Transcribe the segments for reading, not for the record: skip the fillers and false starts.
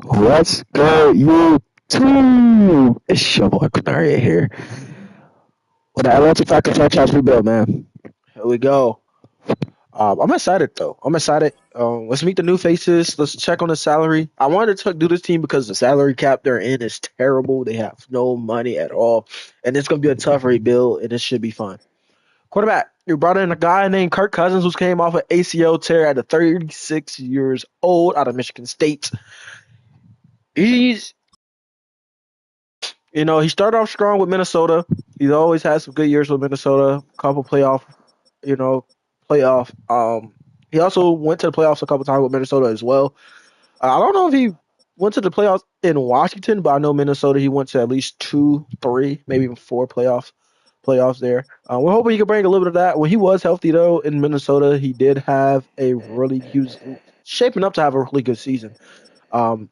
What's good, YouTube? It's your boy Quinaria here with the Atlanta Falcons franchise rebuild, man. Here we go. I'm excited though. I'm excited. Let's meet the new faces. Let's check on the salary. I wanted to do this team because the salary cap they're in is terrible. They have no money at all, and it's gonna be a tough rebuild, and it should be fun. Quarterback, you brought in a guy named Kirk Cousins who came off an ACL tear at 36 years old out of Michigan State. He's he started off strong with Minnesota. He's always had some good years with Minnesota. Couple playoff, you know, playoff. He also went to the playoffs a couple times with Minnesota as well. I don't know if he went to the playoffs in Washington, but I know Minnesota. He went to at least two, three, maybe even four playoffs there. We're hoping he can bring a little bit of that. When he was healthy though in Minnesota, he was shaping up to have a really good season.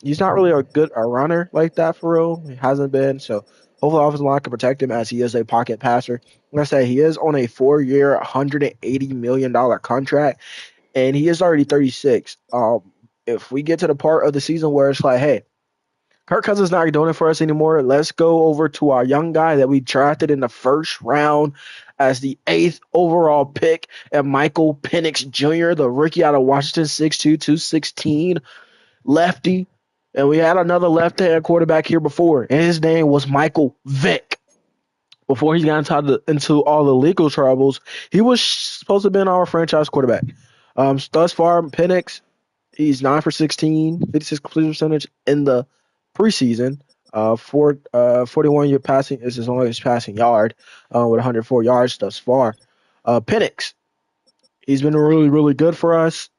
He's not really a runner like that for real. He hasn't been. So hopefully offensive line can protect him as he is a pocket passer. Like I say, he is on a 4-year, $180 million contract, and he is already 36. If we get to the part of the season where it's like, hey, Kirk Cousins not doing it for us anymore, let's go over to our young guy that we drafted in the first round as the 8th overall pick, and Michael Penix Jr., the rookie out of Washington, 6'2", 216 lefty, and we had another left-hand quarterback here before, and his name was Michael Vick. Before he got into all the legal troubles, he was supposed to have been our franchise quarterback. Thus far, Penix, he's 9 for 16, 56 completion percentage in the preseason. 41 year passing is his longest passing yard, with 104 yards thus far. Penix, he's been really, really good for us.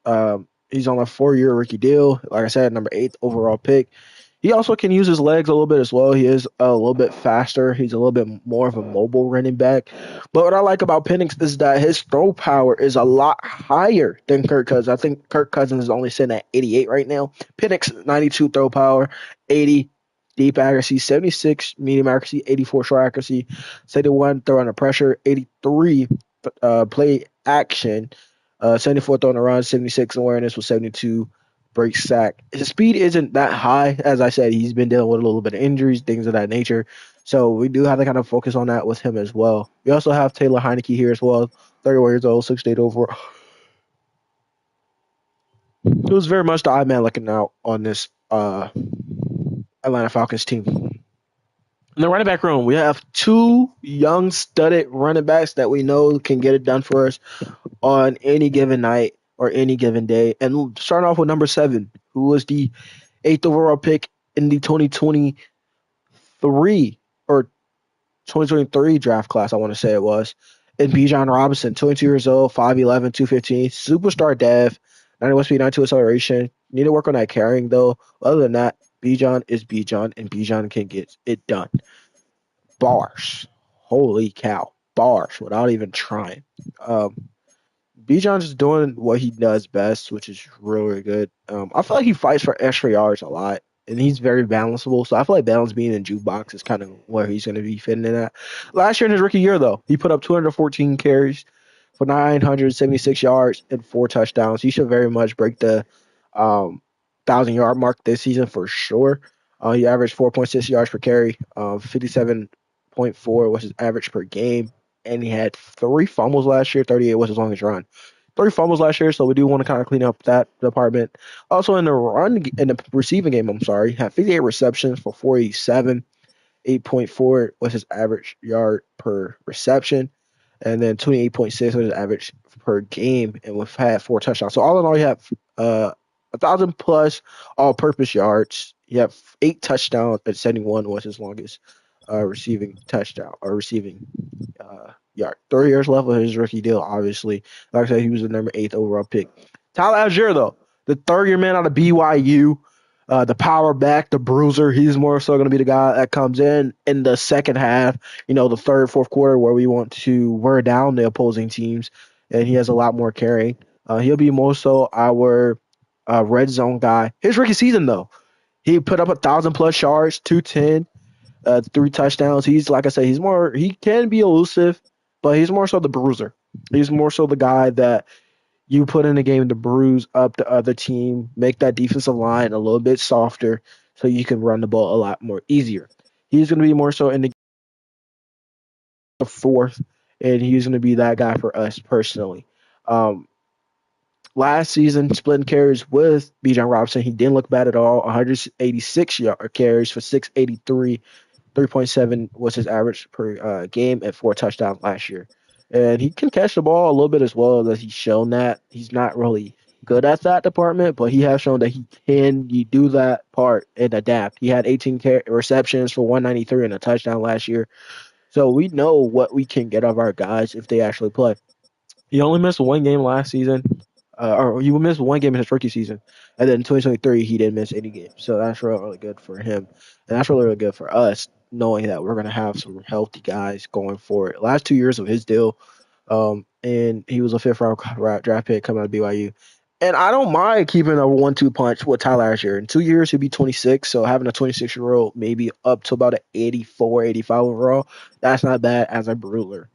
He's on a 4-year rookie deal. Like I said, number 8th overall pick. He also can use his legs a little bit as well. He is a little bit faster. He's a little bit more of a mobile running back. But what I like about Penix is that his throw power is a lot higher than Kirk Cousins. I think Kirk Cousins is only sitting at 88 right now. Penix, 92 throw power, 80 deep accuracy, 76 medium accuracy, 84 short accuracy, 71 throw under pressure, 83 play action, 74 throwing a run, 76 awareness with 72 break sack. His speed isn't that high. As I said, he's been dealing with a little bit of injuries, things of that nature. So we do have to kind of focus on that with him as well. We also have Taylor Heineke here as well, 31 years old, 6'8" overall. It was very much the eye man looking out on this Atlanta Falcons team. In the running back room, we have two young studded running backs that we know can get it done for us on any given night or any given day. And starting off with number 7, who was the 8th overall pick in the 2023 or 2023 draft class, I want to say it was, and Bijan Robinson, 22 years old, 5'11", 215, superstar dev, 91 speed, 92 acceleration. Need to work on that carrying, though. Other than that, Bijan is Bijan, and Bijan can get it done. Bars. Holy cow. Bars without even trying. Bijan's just doing what he does best, which is really, really good. I feel like he fights for extra yards a lot, and he's very balanceable. So I feel like balance being in jukebox is kind of where he's going to be fitting in at. Last year in his rookie year, though, he put up 214 carries for 976 yards and 4 touchdowns. He should very much break the 1,000-yard mark this season for sure. He averaged 4.6 yards per carry, 57.4 was his average per game, and he had 3 fumbles last year. 38 was his longest run. 3 fumbles last year, so we do want to kind of clean up that department. Also in the receiving game, had 58 receptions for 487. 8.4 was his average yard per reception, and then 28.6 was his average per game, and we've had 4 touchdowns. So all in all, you have 1,000 plus all-purpose yards. You have 8 touchdowns, and 71 was his longest receiving touchdown or receiving yard. 3 years left of his rookie deal, obviously. Like I said, he was the number 8th overall pick. Tyler Algier, though, the 3rd-year man out of BYU, the power back, the bruiser. He's more so going to be the guy that comes in the second half, the third, fourth quarter, where we want to wear down the opposing teams, and he has a lot more carrying. He'll be more so our red zone guy. His rookie season, though, he put up 1,000 plus yards, 210, 3 touchdowns. He's, like I said, he can be elusive, but he's more so the bruiser. He's more so the guy that you put in the game to bruise up the other team, make that defensive line a little bit softer so you can run the ball a lot more easier. He's going to be more so in the fourth, and he's going to be that guy for us personally. Um, Last season, splitting carries with Bijan Robinson, he didn't look bad at all. 186 yard carries for 683. 3.7 was his average per game at 4 touchdowns last year. And he can catch the ball a little bit as well. That he's shown that he's not really good at that department, but he has shown that he can you do that part and adapt. He had 18 receptions for 193 and a touchdown last year. So we know what we can get of our guys if they actually play. He only missed one game last season, or he missed one game in his rookie season, and then in 2023 he didn't miss any games. So that's really, really good for him, and that's really, really good for us, knowing that we're gonna have some healthy guys going forward. Last 2 years of his deal, and he was a fifth round draft pick coming out of BYU. And I don't mind keeping a 1-2 punch with Tyler Asher. In 2 years, he'll be 26. So having a 26-year-old, maybe up to about an 84, 85 overall, that's not bad as a ruler.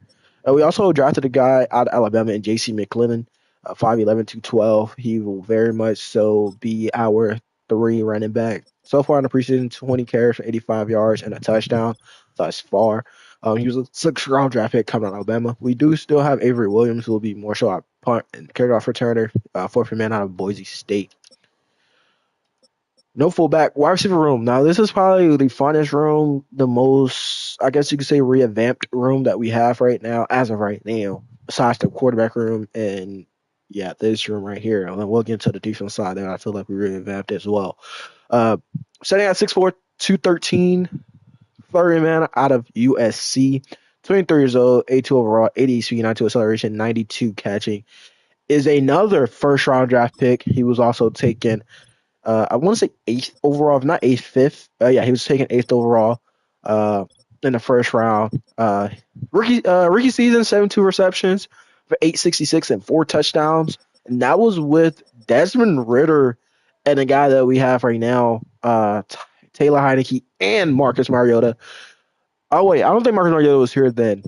We also drafted a guy out of Alabama in J.C. McClellan, 5'11", 212. He will very much so be our three running back. So far in the preseason, 20 carries for 85 yards and a touchdown thus far. He was a sixth-round draft pick coming out of Alabama. We do still have Avery Williams, who will be more so our punt and kickoff returner, fourth man out of Boise State. No fullback, wide receiver room. Now, this is probably the funnest room, the most, I guess you could say, revamped room that we have right now, as of right now, besides the quarterback room and, yeah, this room right here. And then we'll get into the defense side that I feel like we revamped as well. Uh, Setting at 6'4", 213, 30 man out of USC, 23 years old, 82 overall, 80 speed, 92 acceleration, 92 catching, is another first round draft pick. He was also taken I want to say eighth overall, if not eighth, fifth. Yeah, he was taken eighth overall uh, in the first round. Rookie season, 72 receptions for 866 and 4 touchdowns. And that was with Desmond Ritter and the guy that we have right now, Taylor Heineke and Marcus Mariota. Oh, wait, I don't think Marcus Mariota was here then.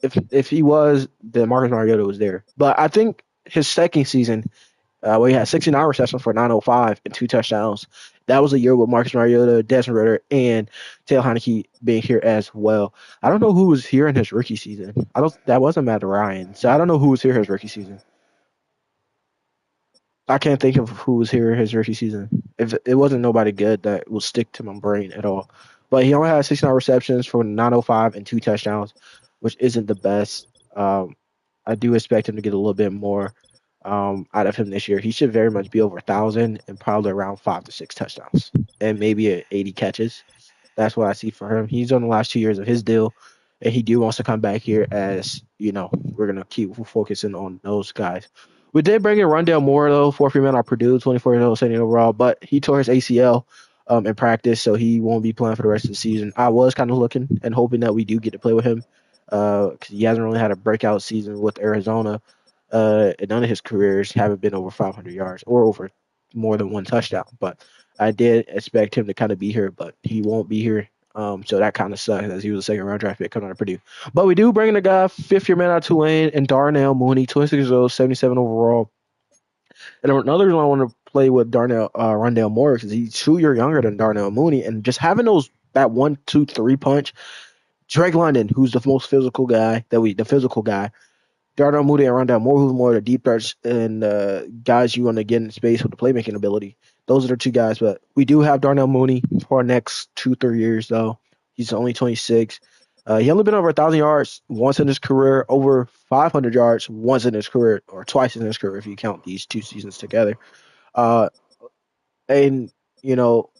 If he was, then Marcus Mariota was there. But I think his second season, where he had 69 receptions for 905 and 2 touchdowns. That was a year with Marcus Mariota, Desmond Ritter, and Taylor Heineke being here as well. I don't know who was here in his rookie season. That wasn't Matt Ryan, so I don't know who was here his rookie season. I can't think of who was here his rookie season. If it wasn't nobody good, that will stick to my brain at all. But he only had 69 receptions for 905 and 2 touchdowns, which isn't the best. I do expect him to get a little bit more out of him this year. He should very much be over 1,000 and probably around 5 to 6 touchdowns and maybe 80 catches. That's what I see for him. He's on the last 2 years of his deal, and he do wants to come back here as, we're going to keep focusing on those guys. We did bring in Rondale Moore, though, fourth man out Purdue, 24 years old, 70 overall, but he tore his ACL in practice, so he won't be playing for the rest of the season. I was kind of looking and hoping that we do get to play with him because he hasn't really had a breakout season with Arizona. And none of his careers haven't been over 500 yards or over more than one touchdown. But I did expect him to kind of be here, but he won't be here. So that kind of sucks as he was a second round draft pick coming out of Purdue. But we do bring in a guy, fifth year man out of Tulane, and Darnell Mooney, 26 years old, 77 overall. And another reason I want to play with Rondale Moore is he's 2 years younger than Darnell Mooney, and just having that 1, 2, 3 punch. Drake London, who's the most physical guy the physical guy. Darnell Mooney and Rondale Moore, who's more the deep threats and guys you want to get in space with the playmaking ability. Those are the two guys. But we do have Darnell Mooney for our next 2, 3 years, though. He's only 26. He only been over 1,000 yards once in his career, over 500 yards once in his career, or twice in his career if you count these 2 seasons together. Uh, and, you know,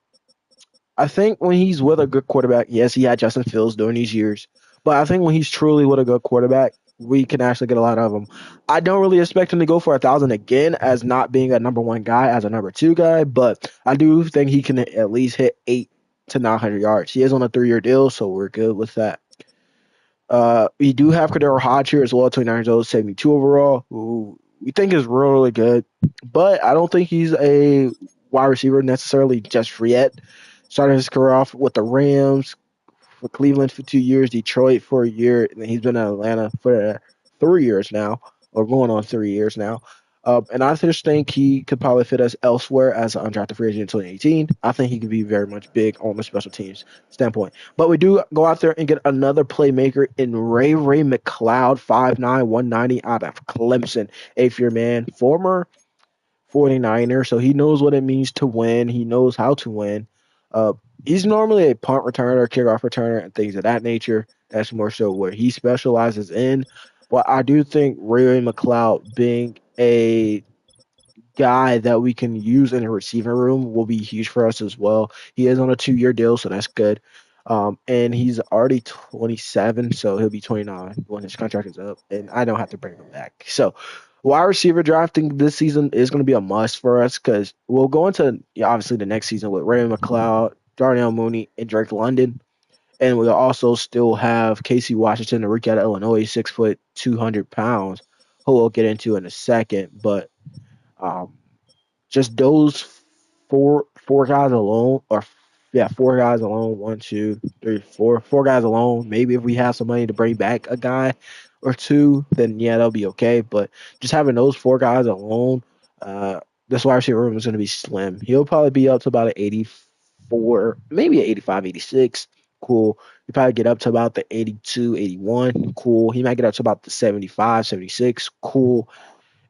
I think when he's with a good quarterback, yes, he had Justin Fields during these years, but I think when he's truly with a good quarterback, we can actually get a lot of him. I don't really expect him to go for 1,000 again as not being a number one guy, as a number two guy, but I do think he can at least hit 800 to 900 yards. He is on a 3-year deal, so we're good with that. We do have Kadero Hodge here as well, 29 years old, 72 overall, who we think is really good, but I don't think he's a wide receiver necessarily just yet. Started his career off with the Rams, for Cleveland for 2 years, Detroit for a year, and then he's been in Atlanta for 3 years now, or going on 3 years now. And I just think he could probably fit us elsewhere as an undrafted free agent in 2018. I think he could be very much big on the special teams standpoint. But we do go out there and get another playmaker in Ray McLeod, 5'9", 190 out of Clemson, eighth-year man, former 49er, so he knows what it means to win. He knows how to win. Uh, he's normally a punt returner, kickoff returner, and things of that nature. That's more so where he specializes in. But I do think Ray McLeod being a guy that we can use in a receiving room will be huge for us as well. He is on a 2-year deal, so that's good. And he's already 27, so he'll be 29 when his contract is up, and I don't have to bring him back. So, wide receiver drafting this season is going to be a must for us because we'll go into obviously the next season with Ray McLeod, Darnell Mooney, and Drake London. And we'll also still have Casey Washington, the rookie out of Illinois, 6 foot, 200 pounds, who we'll get into in a second. But um, just those four guys alone, or yeah, four guys alone. One, two, three, four guys alone. Maybe if we have some money to bring back a guy or two, then yeah, that'll be okay. But just having those four guys alone, this wide receiver room is going to be slim. He'll probably be up to about an 84, maybe an 85, 86. Cool. He probably get up to about the 82, 81. Cool. He might get up to about the 75, 76. Cool.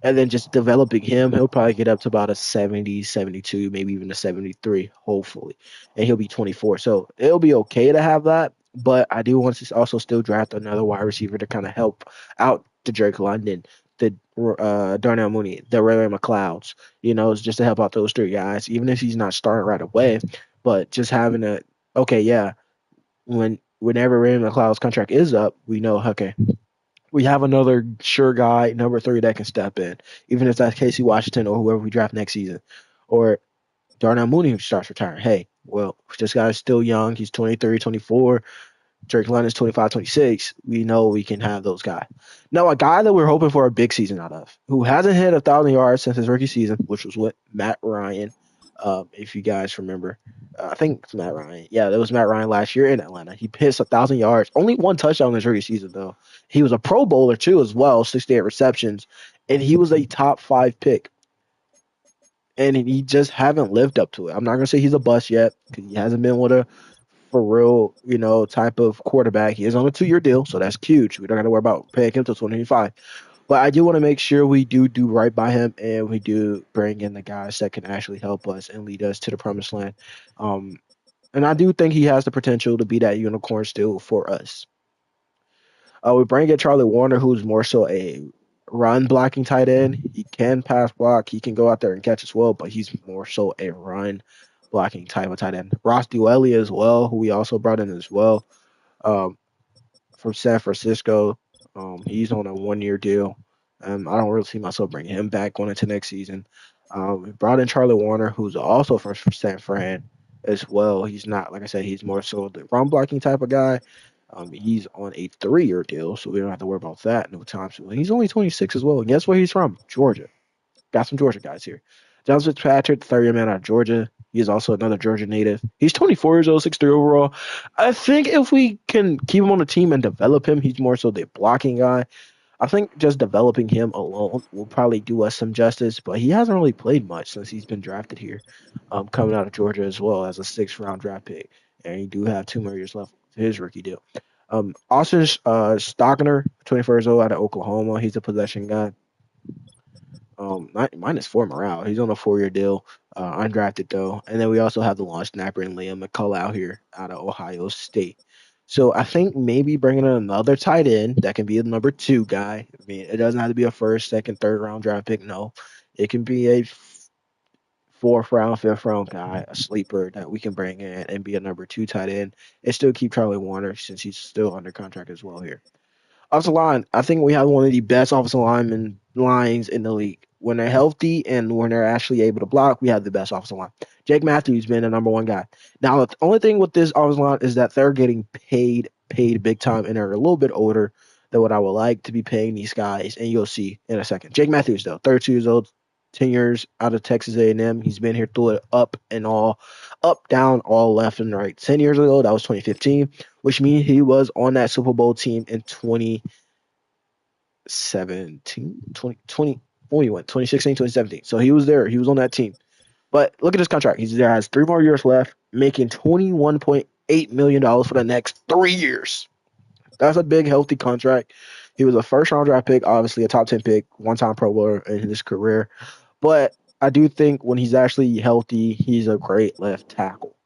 And then just developing him, he'll probably get up to about a 70, 72, maybe even a 73, hopefully. And he'll be 24. So it'll be okay to have that. But I do want to also still draft another wide receiver to kind of help out the Drake London, the Darnell Mooney, the Ray McLeods. It's just to help out those three guys, even if he's not starting right away. But just having okay, yeah, whenever Ray McLeod's contract is up, we know, okay, we have another sure guy, number three, that can step in, even if that's Casey Washington or whoever we draft next season, or Darnell Mooney who starts retiring. Hey, well, this guy's still young. He's 23, 24. Drake London's 25, 26. We know we can have those guys. Now, a guy that we're hoping for a big season out of, who hasn't hit 1,000 yards since his rookie season, which was with Matt Ryan, if you guys remember. I think it's Matt Ryan. Yeah, that was Matt Ryan last year in Atlanta. He pitched 1,000 yards, only one touchdown in his rookie season though. He was a Pro Bowler too, as well, 68 receptions, and he was a top 5 pick. And he just haven't lived up to it. I'm not gonna say he's a bust yet because he hasn't been with a for real, type of quarterback. He is on a 2-year deal, so that's huge. We don't got to worry about paying him till 2025. But I do want to make sure we do right by him, and we do bring in the guys that can actually help us and lead us to the promised land. Um, and I do think he has the potential to be that unicorn still for us. We bring in Charlie Warner, who's more so a run blocking tight end. He can pass block. He can go out there and catch as well, but he's more so a run blocking type of tight end. Ross Dwelly as well, who we also brought in as well, um, from San Francisco. He's on a 1-year deal. I don't really see myself bringing him back going into next season. We brought in Charlie Warner, who's also from San Fran as well. He's not, like I said, he's more so the run blocking type of guy. He's on a 3-year deal, so we don't have to worry about that no time soon. He's only 26 as well. And guess where he's from? Georgia. Got some Georgia guys here. John Fitzpatrick, the 3rd-year man out of Georgia. He is also another Georgia native. He's 24 years old, 6'3" overall. I think if we can keep him on the team and develop him, he's more so the blocking guy. I think just developing him alone will probably do us some justice, but he hasn't really played much since he's been drafted here, coming out of Georgia as well as a 6th-round draft pick. And he do have 2 more years left to his rookie deal. Austin Stockner, 24 years old, out of Oklahoma. He's a possession guy. Minus 4 morale. He's on a 4-year deal, undrafted though. And then we also have the long snapper and Liam McCullough out here out of Ohio State. So I think maybe bringing in another tight end that can be the number 2 guy. I mean, it doesn't have to be a 1st, 2nd, 3rd round draft pick. No, it can be a 4th round, 5th round guy, a sleeper that we can bring in and be a number 2 tight end and still keep Charlie Warner since he's still under contract as well here. Offensive line, I think we have one of the best offensive linemen lines in the league. When they're healthy and when they're actually able to block, we have the best offensive line. Jake Matthews been the number 1 guy. Now, the only thing with this offensive line is that they're getting paid big time, and they're a little bit older than what I would like to be paying these guys. And you'll see in a second. Jake Matthews, though, 32 years old, 10 years out of Texas A&M. He's been here through it up and all, up, down, all left and right. 10 years ago, that was 2015, which means he was on that Super Bowl team in 2017, when he went 2016, 2017. So he was there. He was on that team. But look at his contract. He's there has 3 more years left, making $21.8 million for the next 3 years. That's a big, healthy contract. He was a first round draft pick, obviously a top 10 pick, one time Pro Bowler in his career. But I do think when he's actually healthy, he's a great left tackle.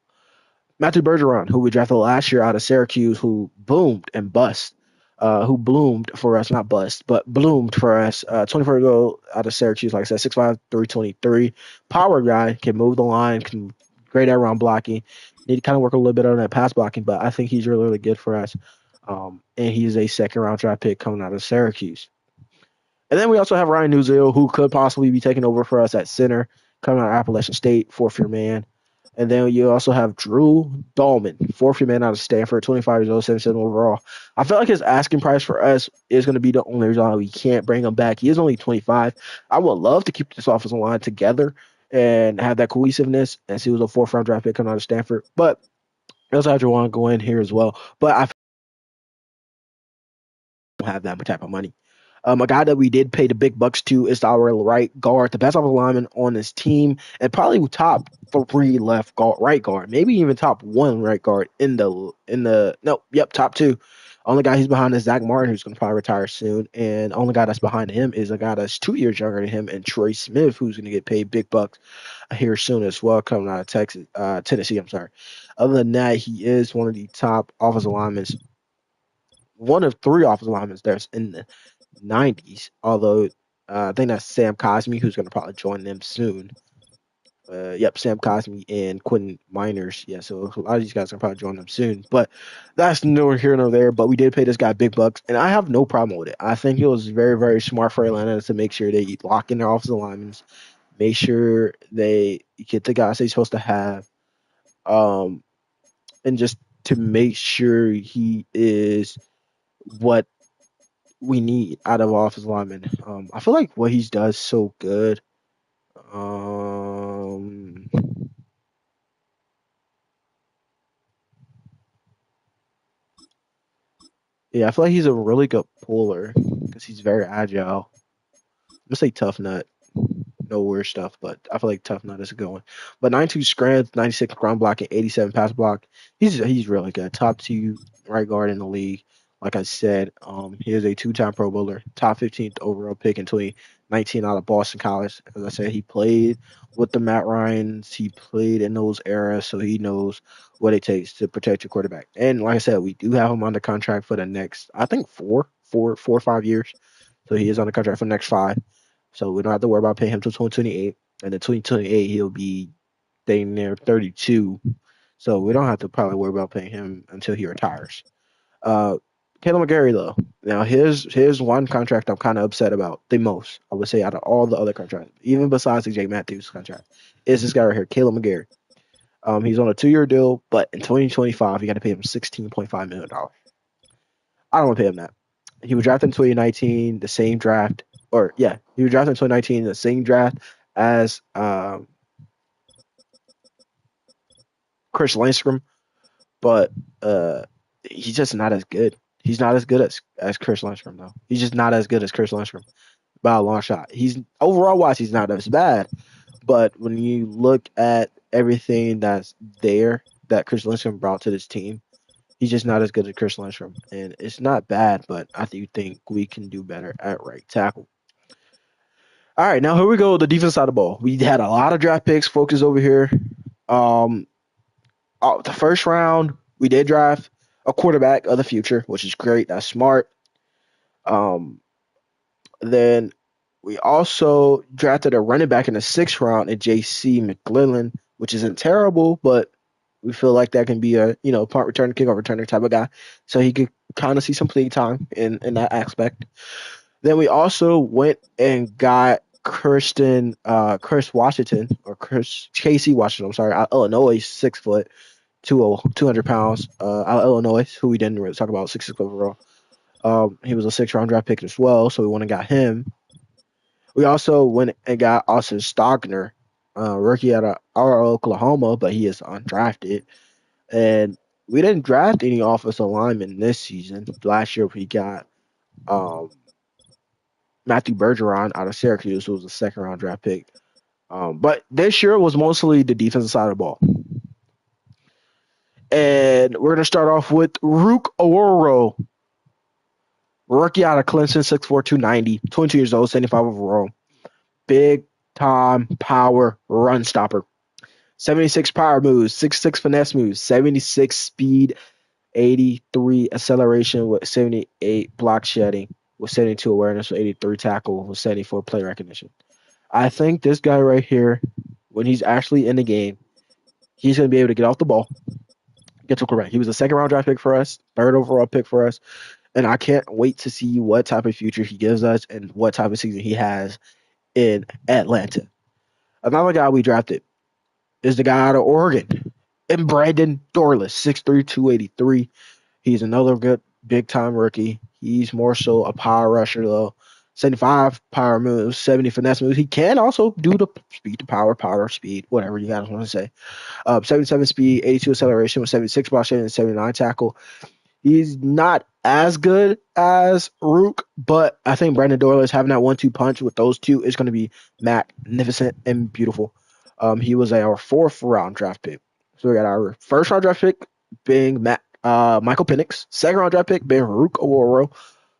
Matthew Bergeron, who we drafted last year out of Syracuse, who boomed and bust, who bloomed for us, not bust, but bloomed for us. 24 ago out of Syracuse, like I said, 6'5", 323. Power guy, can move the line, can great at round blocking. Need to kind of work a little bit on that pass blocking, but I think he's really, really good for us. And he's a second round draft pick coming out of Syracuse. And then we also have Ryan Nuzil, who could possibly be taking over for us at center, coming out of Appalachian State, fourth year man. And then you also have Drew Dahlman, fourth year man out of Stanford, 25 years old, 77 overall. I feel like his asking price for us is going to be the only reason why we can't bring him back. He is only 25. I would love to keep this offensive line together and have that cohesiveness. And he was a fourth round draft pick coming out of Stanford. But I also have Juwan go in here as well. But I don't have that type of money. A guy that we did pay the big bucks to is our right guard, the best offensive lineman on his team, and probably top three left guard, right guard, maybe even top one right guard top two. Only guy he's behind is Zach Martin, who's going to probably retire soon, and only guy that's behind him is a guy that's 2 years younger than him, and Troy Smith, who's going to get paid big bucks here soon as well, coming out of Tennessee. I'm sorry. Other than that, he is one of the top offensive linemen, one of three offensive linemen that's in the 90s. Although I think that's Sam Cosmi, who's going to probably join them soon. Yep, Sam Cosmi and Quentin Miners. Yeah, so a lot of these guys are probably join them soon. But that's nowhere here nor there. But we did pay this guy big bucks, and I have no problem with it. I think it was very, very smart for Atlanta to make sure they lock in their offensive linemen, make sure they get the guys they're supposed to have, um, and just to make sure he is what we need out of offensive lineman. I feel like what he does so good. Um, yeah, I feel like he's a really good puller because he's very agile. I'm gonna say tough nut. No weird stuff, but I feel like Tough Nut is a good one. But 92 strength, 96 ground blocking, 87 pass block. He's really good. Top two right guard in the league. Like I said, he is a two-time Pro Bowler, top 15th overall pick in 2019 out of Boston College. As I said, he played with the Matt Ryans. He played in those eras, so he knows what it takes to protect your quarterback. And like I said, we do have him under contract for the next, I think, four or 5 years. So he is on the contract for the next five. So we don't have to worry about paying him till 2028. And in 2028, he'll be staying there 32. So we don't have to probably worry about paying him until he retires. Uh, Caleb McGarry, though. Now, here's one contract I'm kind of upset about the most, I would say, out of all the other contracts, even besides the Jay Matthews contract, is this guy right here, Caleb McGarry. He's on a 2 year deal, but in 2025, you got to pay him $16.5 million. I don't want to pay him that. He was drafted in 2019, the same draft, or yeah, he was drafted in 2019, the same draft as Chris Lindstrom, but he's just not as good. He's not as good as Chris Lindstrom though. He's just not as good as Chris Lindstrom by a long shot. He's overall wise, he's not as bad, but when you look at everything that's there that Chris Lindstrom brought to this team, he's just not as good as Chris Lindstrom, and it's not bad, but I do think we can do better at right tackle. All right, now here we go. The defense side of the ball. We had a lot of draft picks focused over here. Um, the first round, we did draft a quarterback of the future, which is great. That's smart. Um, then we also drafted a running back in the sixth round at J.C. McClellan, which isn't terrible, but we feel like that can be a punt return, kickoff returner type of guy, so he could kind of see some playing time in that aspect. Then we also went and got Chris Washington or Chris Casey Washington. I'm sorry, out of Illinois, 6 foot, 200 pounds. Out of Illinois, who we didn't really talk about, 6 overall. He was a 6 round draft pick as well, so we went and got him. We also went and got Austin Stogner, rookie out of Oklahoma, but he is undrafted. And we didn't draft any offensive linemen this season. Last year we got um, Matthew Bergeron out of Syracuse, who was a second round draft pick. But this year was mostly the defensive side of the ball. And we're going to start off with Rook Ororo, rookie out of Clemson, 6'4", 290, 22 years old, 75 overall. Big time power run stopper. 76 power moves, 66 finesse moves, 76 speed, 83 acceleration with 78 block shedding, with 72 awareness, with 83 tackle, with 74 play recognition. I think this guy right here, when he's actually in the game, he's going to be able to get off the ball, get to correct. He was a second round draft pick for us, third overall pick for us, and I can't wait to see what type of future he gives us and what type of season he has in Atlanta. Another guy we drafted is the guy out of Oregon, and Brandon Dorless, 6'3", 283. He's another good big time rookie. He's more so a power rusher though. 75 power moves, 70 finesse moves. He can also do the speed to power speed, whatever you guys want to say. 77 speed, 82 acceleration with 76 block shedding and 79 tackle. He's not as good as Rook, but I think Brandon Doyle is having that 1-2 punch with those two is going to be magnificent and beautiful. He was our fourth round draft pick. So we got our first round draft pick being Michael Penix, second round draft pick being Rook Ororo,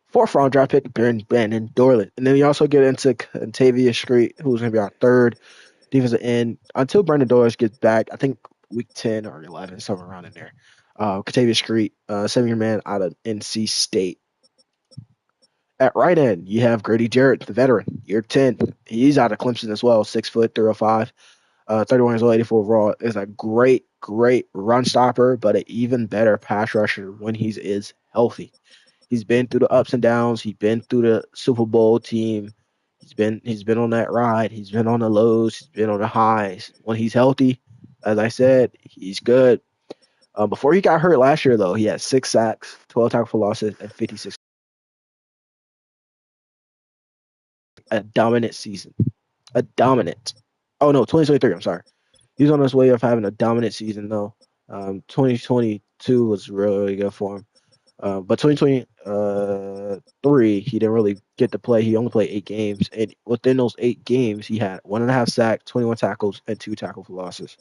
fourth round draft pick being Brandon Doyle. And then we also get into Contavious Street, who's going to be our third defensive end until Brandon Doyle gets back. I think week 10 or 11, somewhere around in there. Contavious Street, 7-year man out of NC State. At right end, you have Grady Jarrett, the veteran, year 10. He's out of Clemson as well, 6 foot, 305, 31 years old, 84 overall. Is a great, great run stopper, but an even better pass rusher when he is healthy. He's been through the ups and downs. He's been through the Super Bowl team. He's been on that ride. He's been on the lows. He's been on the highs. When he's healthy, as I said, he's good. Before he got hurt last year, though, he had 6 sacks, 12 tackle for losses, and 56. A dominant season. A dominant. Oh, no, 2023. I'm sorry. He's on his way of having a dominant season, though. 2022 was really, really good for him. But 2023, he didn't really get to play. He only played 8 games. And within those 8 games, he had 1.5 sacks, 21 tackles, and 2 tackle for losses.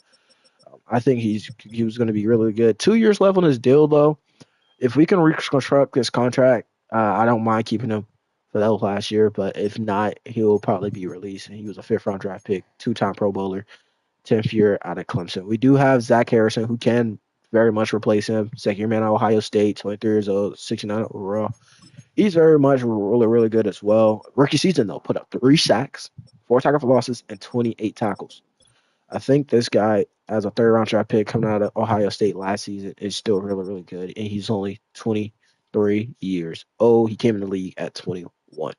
I think he was going to be really good. 2 years left on his deal, though. If we can reconstruct his contract, I don't mind keeping him for that last year. But if not, he'll probably be released. And he was a 5th-round draft pick, 2-time Pro Bowler, 10th year out of Clemson. We do have Zach Harrison, who can very much replace him. Second-year man at Ohio State, 23 years old, 69 overall. He's very much really, really good as well. Rookie season, though, put up 3 sacks, 4 tackle for losses, and 28 tackles. I think this guy, as a 3rd-round draft pick coming out of Ohio State last season, is still really, really good. And he's only 23 years old. He came in the league at 21. All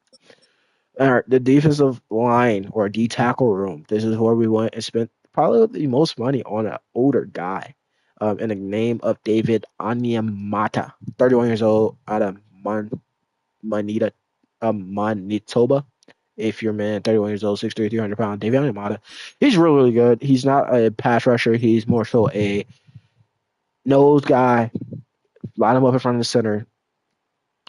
right, the defensive line or D tackle room. This is where we went and spent probably the most money on an older guy. In the name of David Onyemata, 31 years old, out of Manitoba. If you're man, 31 years old, 6'3", 300 pounds, David Onyemata. He's really, really good. He's not a pass rusher. He's more so a nose guy. Line him up in front of the center,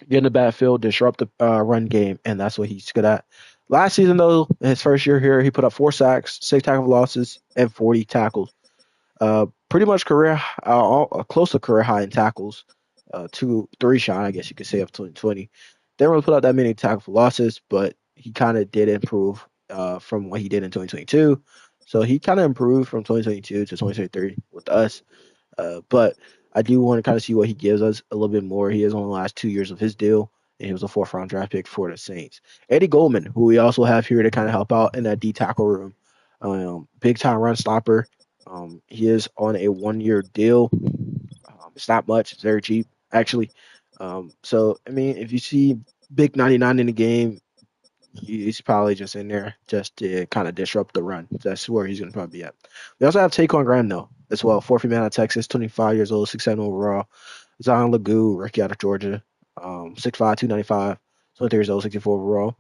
get in the backfield, disrupt the run game, and that's what he's good at. Last season, though, in his first year here, he put up 4 sacks, 6 tackle losses, and 40 tackles. Pretty much close to career high in tackles. 3 shot, I guess you could say, of 2020. Didn't really put out that many tackle for losses, but he kind of did improve from what he did in 2022. So he kind of improved from 2022 to 2023 with us. But I do want to kind of see what he gives us a little bit more. He is on the last 2 years of his deal, and he was a 4th-round draft pick for the Saints. Eddie Goldman, who we also have here to kind of help out in that D tackle room, big time run stopper. He is on a 1-year deal. It's not much. It's very cheap, actually. So, I mean, if you see big 99 in the game, he's probably just in there just to kind of disrupt the run. That's where he's going to probably be at. We also have Taquan Graham, though, as well. 4th man out of Texas, 25 years old, 6'7" overall. Zion Lagu, rookie out of Georgia, 6'5", 295, 23 years old, 64 overall.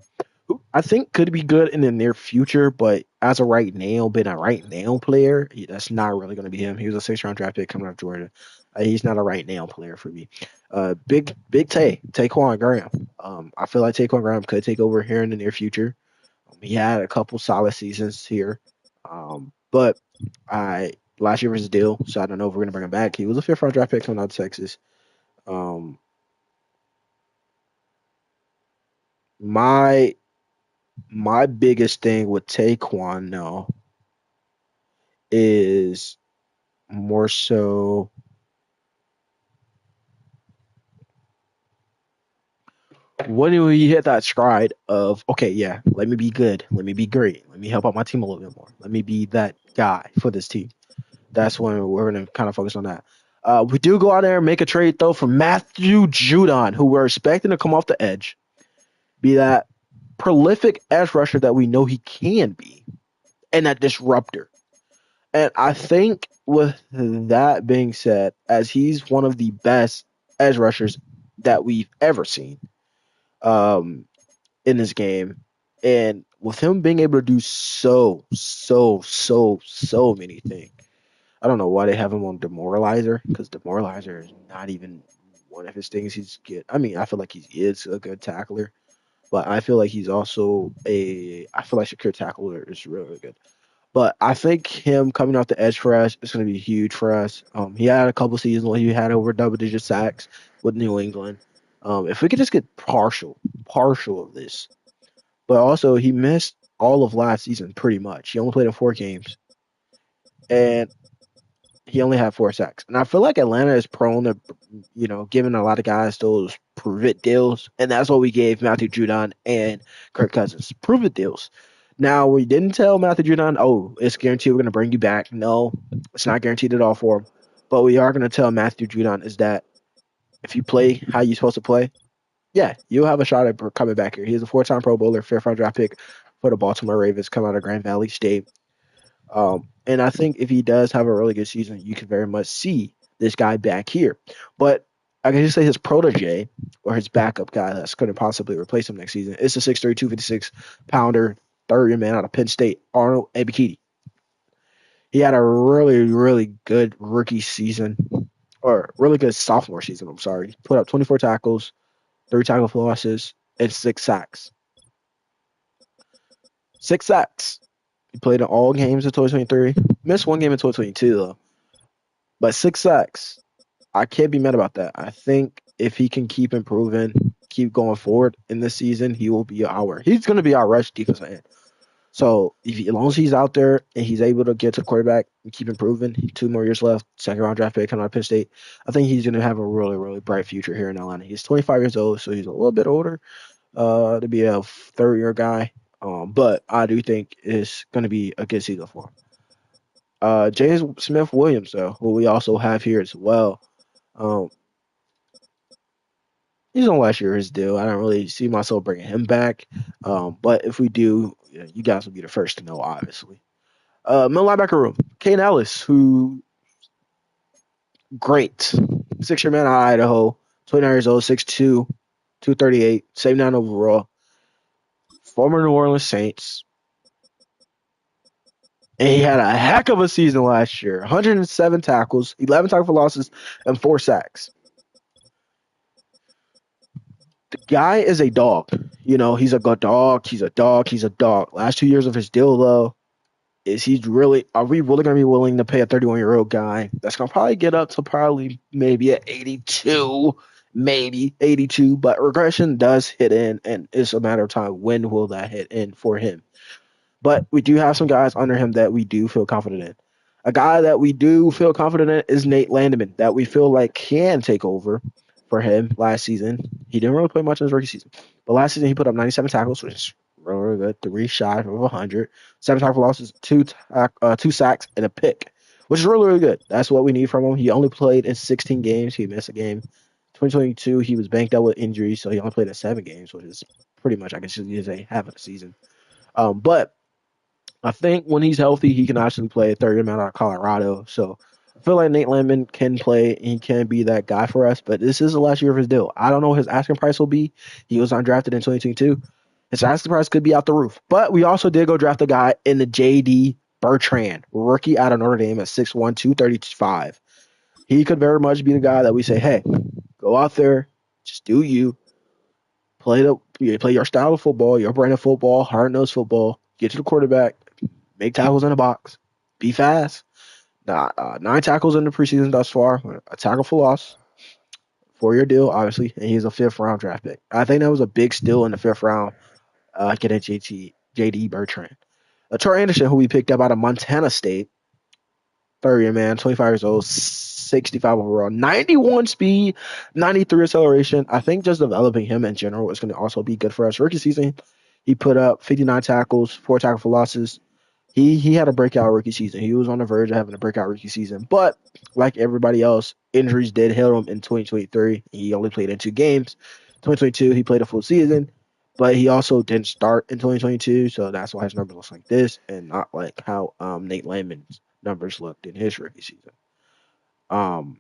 Who I think could be good in the near future, but as a right now, being a right now player, that's not really going to be him. He was a 6th-round draft pick coming out of Georgia. He's not a right now player for me. Big Taquan Graham. I feel like Taquan Graham could take over here in the near future. He had a couple solid seasons here, but I last year was his deal, so I don't know if we're gonna bring him back. He was a fifth round draft pick coming out of Texas. Um, my my biggest thing with Taquan now is more so when we hit that stride of okay, yeah, let me be good, let me be great, let me help out my team a little bit more, let me be that guy for this team. That's when we're gonna kind of focus on that. We do go out there and make a trade though for Matthew Judon, who we're expecting to come off the edge, be that prolific edge rusher that we know he can be, and that disruptor. And I think with that being said, as he's one of the best edge rushers that we've ever seen um, in this game, and with him being able to do so many things, I don't know why they have him on Demoralizer because Demoralizer is not even one of his things. He's good. I mean, I feel like he is a good tackler, but I feel like he's also a. I feel like secure tackler is really good. But I think him coming off the edge for us is going to be huge for us. He had a couple seasons where he had over double digit sacks with New England. If we could just get partial of this, but also he missed all of last season pretty much. He only played in 4 games, and he only had 4 sacks. And I feel like Atlanta is prone to, giving a lot of guys those prove it deals. And that's what we gave Matthew Judon and Kirk Cousins. Prove it deals. Now, we didn't tell Matthew Judon, oh, it's guaranteed we're going to bring you back. No, it's not guaranteed at all for him. But we are going to tell Matthew Judon is that if you play how you're supposed to play, yeah, you'll have a shot at coming back here. He's a 4-time Pro Bowler, fifth round draft pick for the Baltimore Ravens, come out of Grand Valley State. And I think if he does have a really good season, you can very much see this guy back here. But I can just say his protege or his backup guy that's going to possibly replace him next season is the 6'3", 256-pounder, third-year man out of Penn State, Arnold Ebiketie. He had a really, really good rookie season, or really good sophomore season, I'm sorry. He put up 24 tackles, 3 tackle for losses, and 6 sacks. 6 sacks. He played in all games in 2023. Missed 1 game in 2022, though. But 6 sacks. I can't be mad about that. I think if he can keep improving, keep going forward in this season, he's going to be our rush defensive end. So as long as he's out there and he's able to get to the quarterback and keep improving, 2 more years left, second round draft pick coming out of Penn State, I think he's going to have a really, really bright future here in Atlanta. He's 25 years old, so he's a little bit older to be a third-year guy. But I do think it's going to be a good season for him. James Smith Williams, though, who we also have here as well. Um, he's on last year's deal. I don't really see myself bringing him back. But if we do, you guys will be the first to know, obviously. Middle linebacker room. Kane Ellis, who great. 6-year man out of Idaho, 29 years old, 6'2", 238, 79 overall. Former New Orleans Saints. And he had a heck of a season last year. 107 tackles, 11 tackle for losses, and 4 sacks. The guy is a dog. He's a good dog. He's a dog. He's a dog. Last 2 years of his deal, though, are we really going to be willing to pay a 31-year-old guy that's going to probably get up to probably maybe at 82, maybe 82, but regression does hit in, and it's a matter of time when will that hit in for him. But we do have some guys under him that we do feel confident in. A guy that we do feel confident in is Nate Landman, that we feel like can take over for him last season. He didn't really play much in his rookie season. But last season, he put up 97 tackles, which is really, really good. 3 shy of 100. 7 tackle losses, 2 sacks, and a pick, which is really, really good. That's what we need from him. He only played in 16 games. He missed a game. 2022, he was banked out with injuries, so he only played in 7 games, which is pretty much, I guess you say, half of the season. But I think when he's healthy, he can actually play a third amount out of Colorado. So I feel like Nate Landman can play and he can be that guy for us. But this is the last year of his deal. I don't know what his asking price will be. He was undrafted in 2022. His asking price could be out the roof. But we also did go draft a guy in the J.D. Bertrand, rookie out of Notre Dame at 6'1", 235. he could very much be the guy that we say, hey, go out there, just do you, play your style of football, your brand of football, hard nosed football, get to the quarterback, make tackles in the box, be fast. 9 tackles in the preseason thus far, a tackle for loss, 4-year deal, obviously, and he's a fifth round draft pick. I think that was a big steal in the fifth round, getting JD Bertrand. Troy Anderson, who we picked up out of Montana State, 3rd-year man, 25 years old, 65 overall, 91 speed, 93 acceleration. I think just developing him in general is going to also be good for us. Rookie season, he put up 59 tackles, 4 tackle for losses. He had a breakout rookie season. He was on the verge of having a breakout rookie season, but like everybody else, injuries did hit him in 2023. He only played in 2 games. 2022, he played a full season, but he also didn't start in 2022, so that's why his numbers look like this and not like how Nate Landman's numbers looked in his rookie season. Um,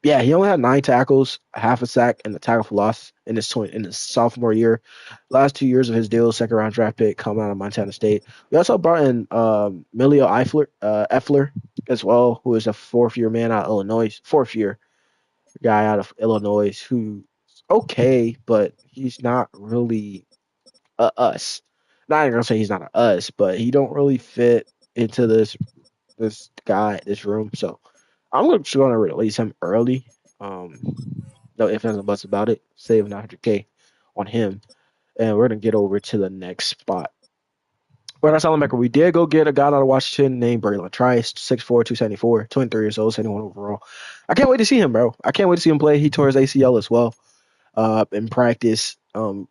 yeah, he only had 9 tackles, half a sack, and a tackle for loss in his sophomore year. Last 2 years of his deal, second round draft pick, coming out of Montana State. We also brought in Milio Effler as well, who is a 4th-year man out of Illinois, 4th-year guy out of Illinois, who's okay, but he's not really a us. Not gonna say he's not a us, but he don't really fit into this room. So I'm just going to release him early. Um, no ifs, ands, or buts about it. Save 900K on him. And we're going to get over to the next spot. But that's linebacker. We did go get a guy out of Washington named Braylon Trice, 6'4", 274, 23 years old, 71 overall. I can't wait to see him, bro. I can't wait to see him play. He tore his ACL as well in practice.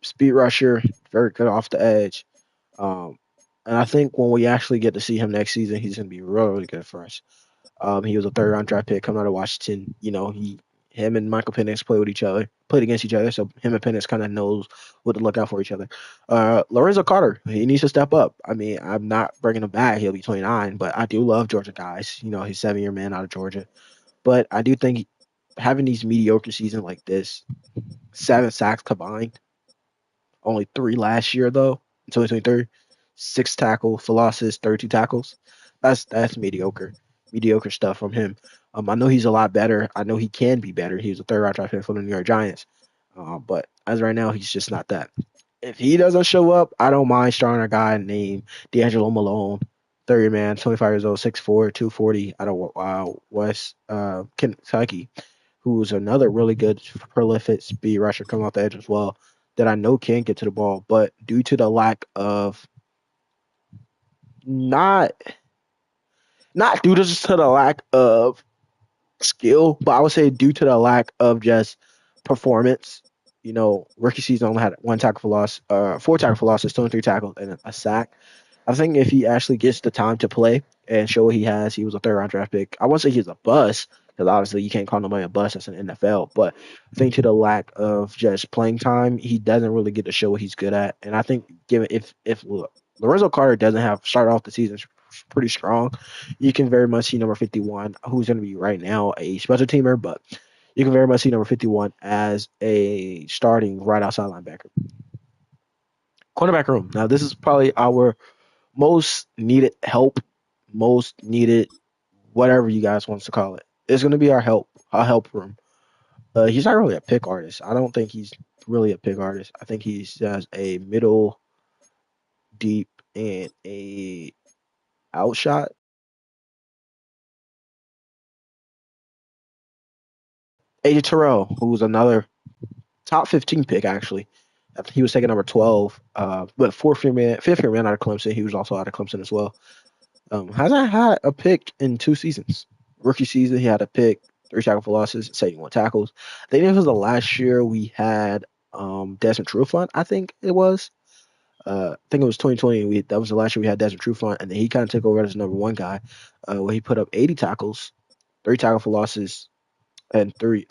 Speed rusher, very good off the edge. And I think when we actually get to see him next season, he's going to be really, really good for us. He was a 3rd-round draft pick coming out of Washington. Him and Michael Penix played against each other. So him and Penix kind of knows what to look out for each other. Lorenzo Carter, he needs to step up. I mean, I'm not bringing him back. He'll be 29, but I do love Georgia guys. He's 7-year man out of Georgia. But I do think having these mediocre seasons like this, 7 sacks combined, only 3 last year though, in 2023, 6 tackles for losses, 32 tackles. That's mediocre. Mediocre stuff from him. I know he's a lot better. I know he can be better. He was a 3rd-round draft pick for the New York Giants. But as right now, he's just not that. If he doesn't show up, I don't mind starting a guy named D'Angelo Malone, 30 man, 25 years old, 6'4", 240 out of West Kentucky, who's another really good, prolific speed rusher coming off the edge as well that I know can get to the ball, but due to the lack of not due to just to the lack of skill, but I would say due to the lack of just performance. Rookie season only had 1 tackle for loss, 4 tackle for losses, 23 tackles, and a sack. I think if he actually gets the time to play and show what he has, he was a 3rd-round draft pick. I won't say he's a bust because obviously you can't call nobody a bust as an NFL. But I think to the lack of just playing time, he doesn't really get to show what he's good at. And I think given if Lorenzo Carter doesn't have start off the season pretty strong, you can very much see number 51, who's going to be right now a special teamer, but you can very much see number 51 as a starting right outside linebacker. Cornerback room. Now this is probably our most needed help, most needed whatever you guys want to call it. It's going to be our help room. He's not really a pick artist. I don't think he's really a pick artist. I think he's just a middle, deep, and a outshot. AJ Terrell, who was another top 15 pick actually. He was taking number 12, but 5th year man out of Clemson. He was also out of Clemson as well. Hasn't had a pick in 2 seasons. Rookie season, he had a pick, 3 tackle for losses, 71 tackles. I think it was the last year we had Desmond Trufant, I think it was. I think it was 2020. That was the last year we had Desmond Trufant, and then he kind of took over as number 1 guy, where he put up 80 tackles, 3 tackle for losses, and three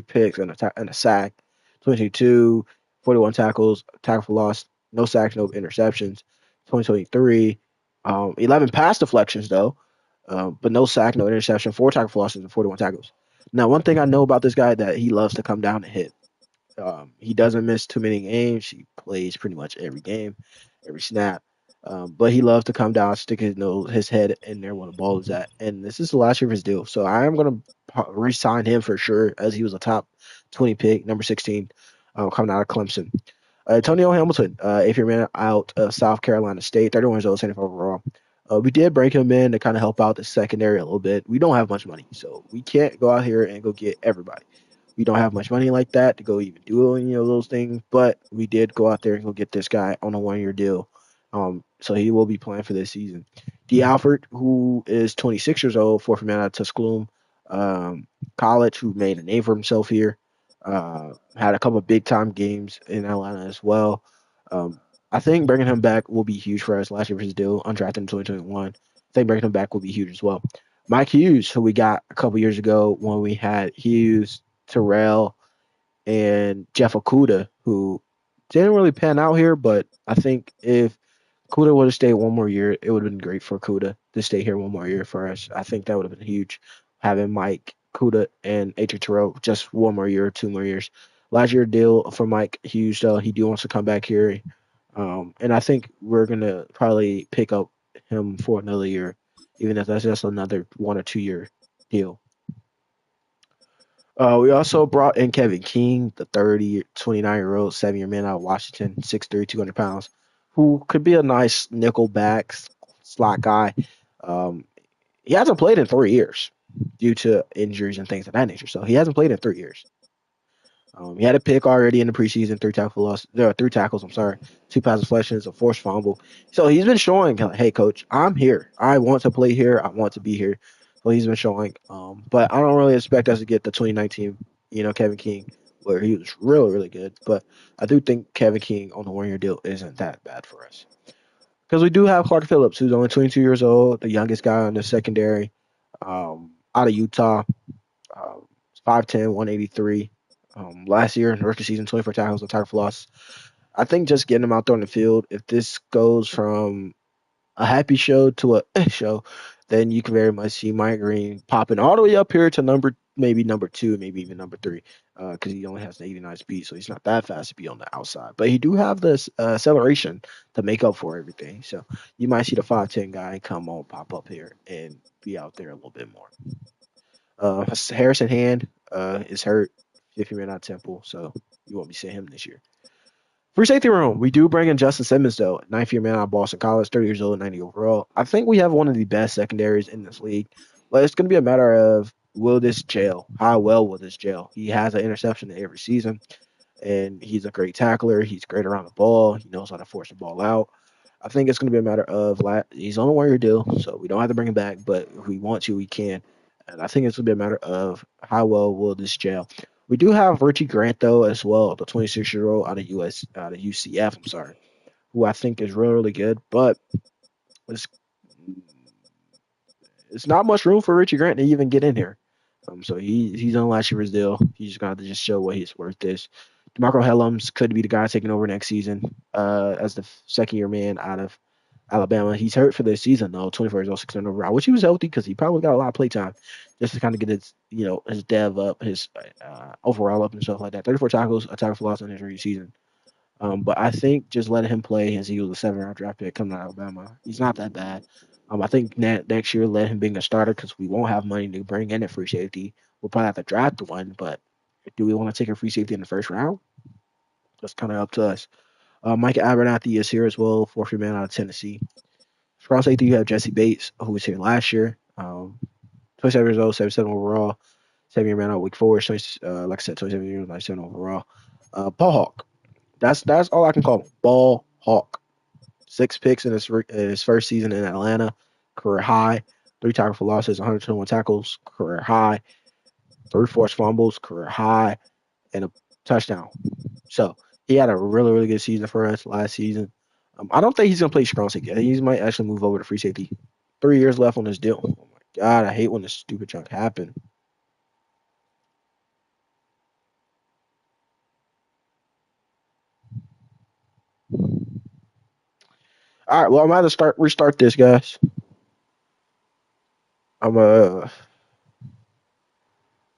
picks and a sack. 2022, 41 tackles, tackle for loss, no sacks, no interceptions. 2023, 11 pass deflections though, but no sack, no interception, 4 tackle for losses, and 41 tackles. Now, one thing I know about this guy that he loves to come down and hit. He doesn't miss too many games. He plays pretty much every game, every snap. But he loves to come down, stick his head in there when the ball is at. And this is the last year of his deal. So I am going to re-sign him for sure, as he was a top 20 pick, number 16, coming out of Clemson. Antonio Hamilton, if you're man out of South Carolina State, 31 years old, 74 overall. We did break him in to kind of help out the secondary a little bit. We don't have much money, so we can't go out here and go get everybody. We don't have much money like that to go even do any of those things, but we did go out there and go get this guy on a 1 year deal. So he will be playing for this season. D. Alford, who is 26 years old, fourth man out of Tusculum College, who made a name for himself here. Had a couple of big time games in Atlanta as well. Um, I think bringing him back will be huge for us. Last year for his deal, undrafted in 2021. I think bringing him back will be huge as well. Mike Hughes, who we got a couple years ago when we had Hughes, Terrell, and Jeff Okuda, who didn't really pan out here, but I think if Kuda would have stayed one more year, it would have been great for Kuda to stay here one more year for us. I think that would have been huge, having Mike, Kuda, and AJ Terrell just one more year, 2 more years. Last year deal for Mike Hughes, though, he do wants to come back here. And I think we're going to probably pick up him for another year, even if that's just another 1 or 2 year deal. We also brought in Kevin King, the 29-year-old 7 year man out of Washington, 6'3", 200 pounds, who could be a nice nickel back slot guy. Um, he hasn't played in 3 years due to injuries and things of that nature. So he hasn't played in 3 years. He had a pick already in the preseason, three tackle loss. There are three tackles. I'm sorry, two pass deflections, a forced fumble. So he's been showing, hey, coach, I'm here. I want to play here. I want to be here. So he's been showing. But I don't really expect us to get the 2019, Kevin King, where he was really, really good. But I do think Kevin King on the 1 year deal isn't that bad for us because we do have Clark Phillips, who's only 22 years old, the youngest guy on the secondary, out of Utah. Um, 5'10", 183. Last year in the rookie season, 24 tackles and tackle for loss. I think just getting him out there on the field, if this goes from a happy show to a show, then you can very much see Mike Green popping all the way up here to maybe number two, maybe even number three, because he only has an 89 speed, so he's not that fast to be on the outside. But he do have this acceleration to make up for everything. So you might see the 5'10" guy come on, pop up here, and be out there a little bit more. Harrison Hand is hurt. If he ran out Temple, so you won't be seeing him this year. Free safety room, we do bring in Justin Simmons though, ninth year man out of Boston College, 30 years old, 90 overall. I think we have one of the best secondaries in this league, but it's going to be a matter of will this jail? How well will this jail? He has an interception every season, and he's a great tackler. He's great around the ball. He knows how to force the ball out. I think it's going to be a matter of he's on a 1 year deal, so we don't have to bring him back, but if we want to, we can. And I think it's going to be a matter of how well will this gel. We do have Richie Grant though as well, the 26-year-old out of UCF. I'm sorry, who I think is really really good, but it's it's not much room for Richie Grant to even get in here. So he's on last year's deal. He's got to just show what his worth is. DeMarco Hellums could be the guy taking over next season as the second year man out of Alabama. He's hurt for this season though. 24 years old, 600 overall. I wish he was healthy because he probably got a lot of play time just to kind of get his dev up, his overall up and stuff like that. 34 tackles, a tackle for loss in his rookie season. But I think just letting him play as he was a 7 round draft pick coming out of Alabama, he's not that bad. I think next year let him being a starter because we won't have money to bring in a free safety. We'll probably have to draft one, but do we want to take a free safety in the first round? That's kind of up to us. Mike Abernathy is here as well, fourth year man out of Tennessee. Strong safety, you have Jesse Bates, who was here last year. 27 years old, 77 overall. 7 year man out of Wake Forest. Like I said, 27 years, 97 overall. Paul Hawk. That's all I can call him. Ball Hawk. 6 picks in his first season in Atlanta, career high. 3 tackle for losses, 121 tackles, career high. 3 forced fumbles, career high, and a touchdown. So he had a really really good season for us last season. I don't think he's gonna play strong safety. I think he might actually move over to free safety. 3 years left on this deal. Oh my god, I hate when this stupid junk happen. All right, well I'm gonna start restart this, guys. I'm